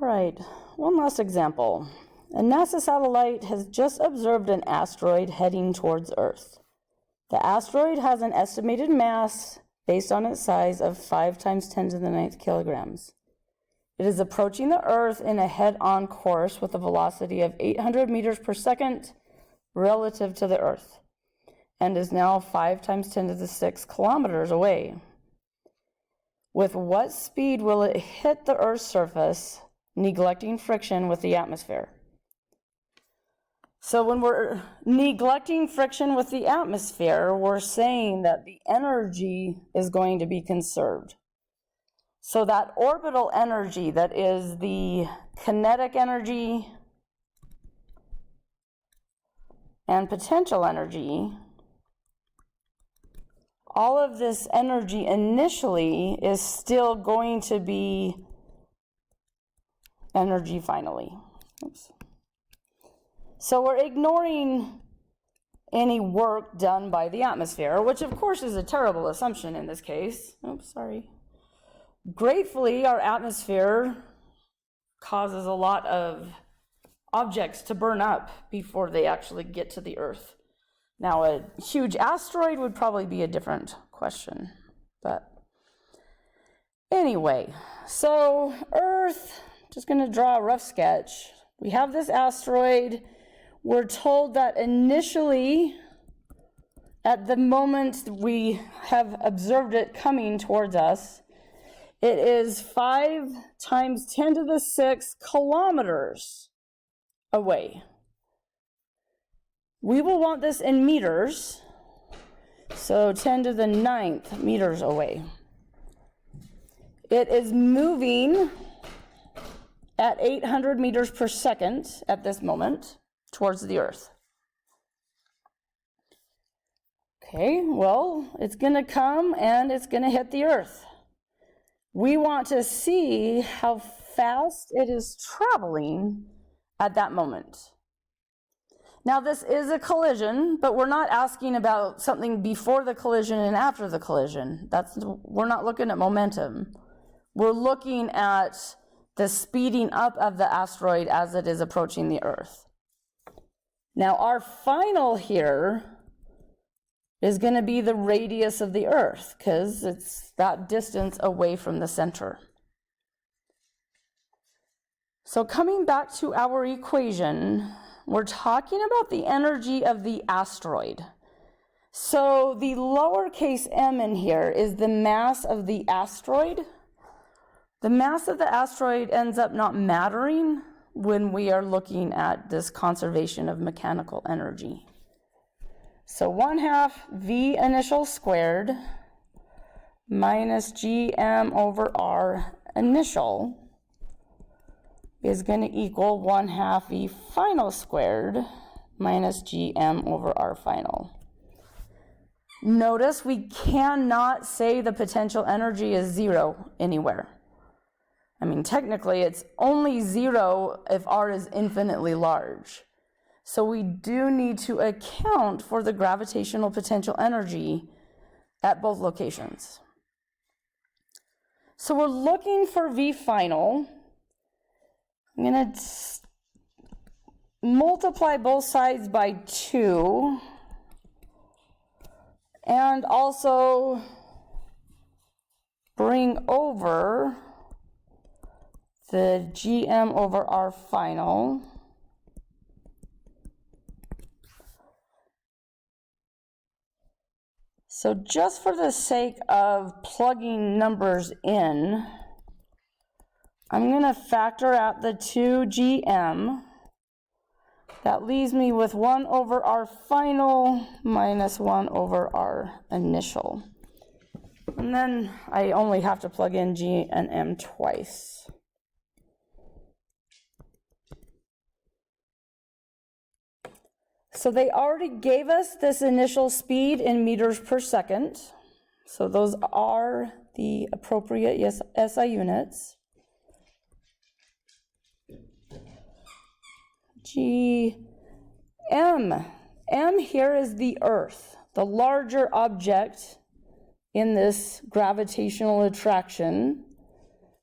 All right, one last example. A NASA satellite has just observed an asteroid heading towards Earth. The asteroid has an estimated mass based on its size of 5 × 10⁹ kilograms. It is approaching the Earth in a head-on course with a velocity of 800 meters per second relative to the Earth, and is now 5 × 10⁶ kilometers away. With what speed will it hit the Earth's surface, neglecting friction with the atmosphere? So when we're neglecting friction with the atmosphere, we're saying that the energy is going to be conserved. So that orbital energy, that is the kinetic energy and potential energy, all of this energy initially is still going to be energy finally. Oops. So we're ignoring any work done by the atmosphere, which of course is a terrible assumption in this case. Oops, sorry. Gratefully, our atmosphere causes a lot of objects to burn up before they actually get to the Earth. Now, a huge asteroid would probably be a different question, but anyway, so Earth, just going to draw a rough sketch. We have this asteroid. We're told that initially, at the moment we have observed it coming towards us, it is 5 × 10⁶ kilometers away. We will want this in meters, so 10⁹ meters away. It is moving at 800 meters per second at this moment towards the Earth. Okay, well, it's going to come and it's going to hit the Earth. We want to see how fast it is traveling at that moment. Now, this is a collision, but we're not asking about something before the collision and after the collision. We're not looking at momentum. We're looking at the speeding up of the asteroid as it is approaching the Earth. Now, our final here is going to be the radius of the Earth, because it's that distance away from the center. So coming back to our equation, we're talking about the energy of the asteroid. So the lowercase m in here is the mass of the asteroid. The mass of the asteroid ends up not mattering when we are looking at this conservation of mechanical energy. So 1/2 v initial squared minus gm/r initial is going to equal 1/2 v final squared minus gm/r final. Notice we cannot say the potential energy is 0 anywhere. I mean, technically it's only 0 if r is infinitely large. So we do need to account for the gravitational potential energy at both locations. So we're looking for V final. I'm going to multiply both sides by 2 and also bring over the gm/r final. So just for the sake of plugging numbers in, I'm going to factor out the 2gm. That leaves me with 1/r final minus 1/r initial. And then I only have to plug in g and m twice. So they already gave us this initial speed in meters per second. So those are the appropriate SI units. M here is the Earth, the larger object in this gravitational attraction.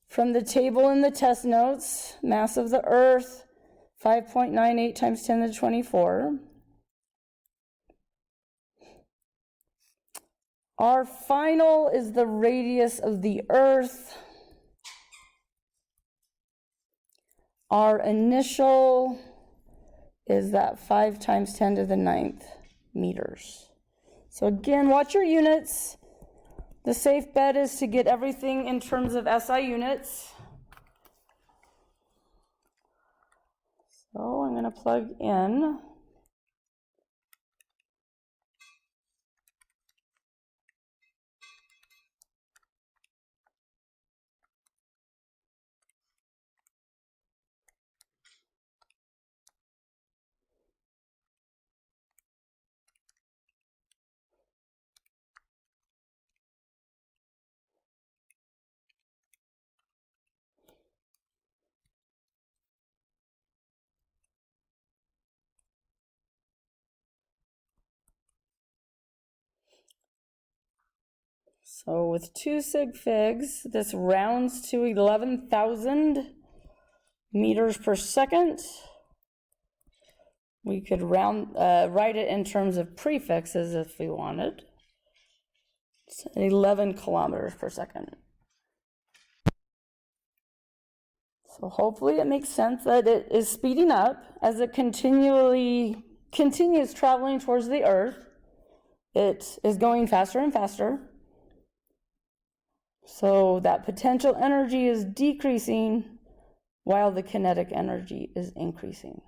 From the table in the test notes, mass of the Earth, 5.98 times 10 to the 24. Our final is the radius of the Earth. Our initial is that 5 times 10 to the 9th meters. So again, watch your units. The safe bet is to get everything in terms of SI units. So I'm going to plug in. So with 2 sig figs, this rounds to 11,000 meters per second. We could write it in terms of prefixes if we wanted. It's 11 kilometers per second. So hopefully it makes sense that it is speeding up as it continues traveling towards the Earth. It is going faster and faster. So that potential energy is decreasing while the kinetic energy is increasing.